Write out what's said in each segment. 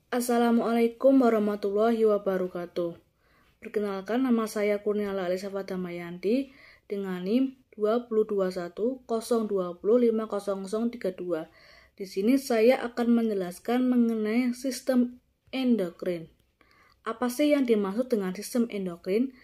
Assalamualaikum warahmatullahi wabarakatuh. Perkenalkan, nama saya Kurniala Alisa Damayanti dengan NIM 202102050032. Di sini saya akan menjelaskan mengenai sistem endokrin. Apa sih yang dimaksud dengan sistem endokrin?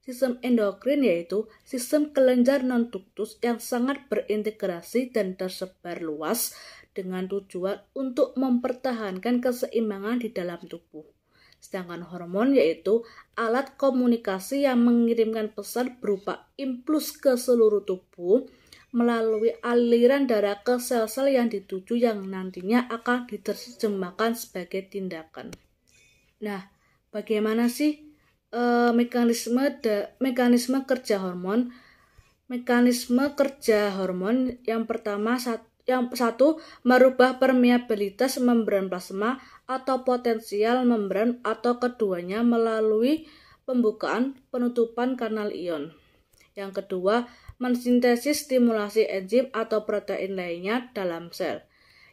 Sistem endokrin yaitu sistem kelenjar non-duktus yang sangat berintegrasi dan tersebar luas dengan tujuan untuk mempertahankan keseimbangan di dalam tubuh. Sedangkan hormon yaitu alat komunikasi yang mengirimkan pesan berupa impuls ke seluruh tubuh melalui aliran darah ke sel-sel yang dituju yang nantinya akan diterjemahkan sebagai tindakan. Nah, bagaimana sih mekanisme kerja hormon? Mekanisme kerja hormon yang pertama satu merubah permeabilitas membran plasma atau potensial membran, atau keduanya melalui pembukaan penutupan kanal ion. Yang kedua, mensintesis stimulasi enzim atau protein lainnya dalam sel.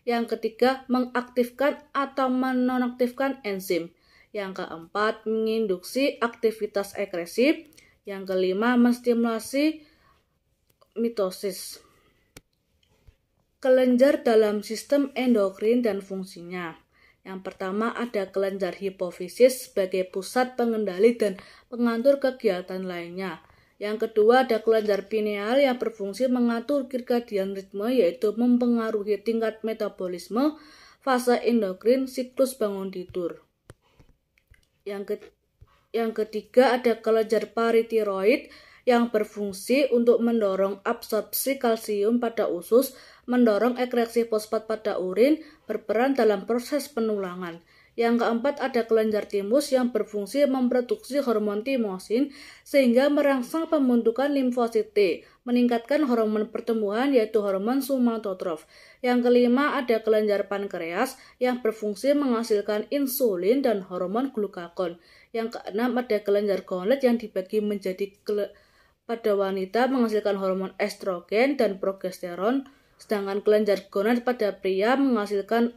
Yang ketiga, mengaktifkan atau menonaktifkan enzim. Yang keempat, menginduksi aktivitas ekskresi. Yang kelima, menstimulasi mitosis. Kelenjar dalam sistem endokrin dan fungsinya. Yang pertama ada kelenjar hipofisis sebagai pusat pengendali dan pengatur kegiatan lainnya. Yang kedua ada kelenjar pineal yang berfungsi mengatur circadian ritme, yaitu mempengaruhi tingkat metabolisme, fase endokrin, siklus bangun tidur. Yang ketiga ada kelenjar paratiroid yang berfungsi untuk mendorong absorpsi kalsium pada usus, mendorong ekreksi fosfat pada urin, berperan dalam proses penulangan. Yang keempat ada kelenjar timus yang berfungsi memproduksi hormon timosin sehingga merangsang pembentukan limfosit T, meningkatkan hormon pertumbuhan yaitu hormon somatotrof. Yang kelima ada kelenjar pankreas yang berfungsi menghasilkan insulin dan hormon glukagon. Yang keenam ada kelenjar gonad yang dibagi menjadi pada wanita menghasilkan hormon estrogen dan progesteron, sedangkan kelenjar gonad pada pria menghasilkan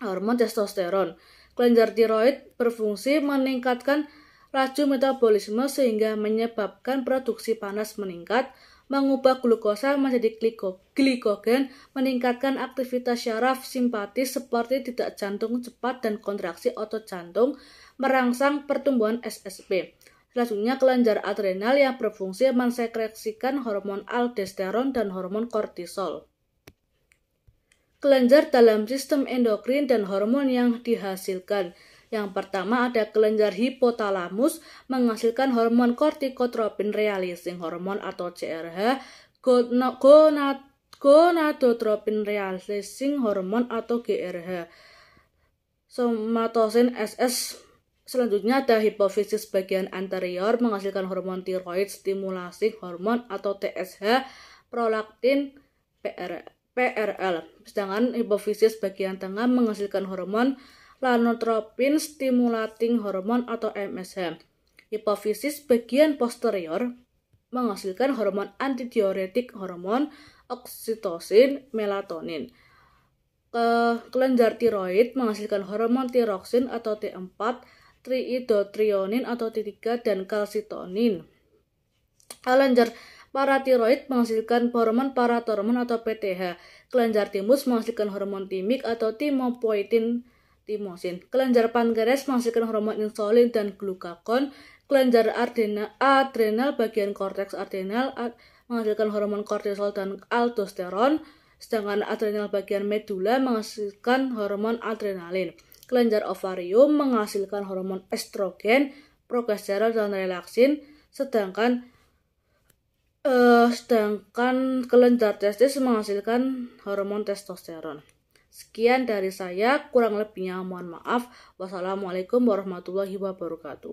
hormon testosteron. Kelenjar tiroid berfungsi meningkatkan laju metabolisme sehingga menyebabkan produksi panas meningkat, mengubah glukosa menjadi glikogen, meningkatkan aktivitas syaraf simpatis seperti detak jantung cepat dan kontraksi otot jantung, merangsang pertumbuhan SSP. Selanjutnya kelenjar adrenal yang berfungsi mensekresikan hormon aldosteron dan hormon kortisol. Kelenjar dalam sistem endokrin dan hormon yang dihasilkan. Yang pertama ada kelenjar hipotalamus menghasilkan hormon kortikotropin releasing hormon atau CRH, gonadotropin releasing hormon atau GRH, somatosen SS. Selanjutnya ada hipofisis bagian anterior menghasilkan hormon tiroid stimulating hormon atau TSH, prolaktin, PRL. Sedangkan hipofisis bagian tengah menghasilkan hormon gonadotropin stimulating hormon atau MSH. Hipofisis bagian posterior menghasilkan hormon antidiuretik hormon oksitosin, melatonin. Kelenjar tiroid menghasilkan hormon tiroksin atau T4, triiodothrionin atau T3, dan kalsitonin. Kelenjar paratiroid menghasilkan hormon paratormon atau PTH. Kelenjar timus menghasilkan hormon timik atau timopoietin timosin. Kelenjar pankreas menghasilkan hormon insulin dan glukagon. Kelenjar adrenal bagian korteks adrenal menghasilkan hormon kortisol dan aldosteron. Sedangkan adrenal bagian medula menghasilkan hormon adrenalin. Kelenjar ovarium menghasilkan hormon estrogen, progesteron, dan relaksin. Sedangkan kelenjar testis menghasilkan hormon testosteron. Sekian dari saya, kurang lebihnya mohon maaf. Wassalamualaikum warahmatullahi wabarakatuh.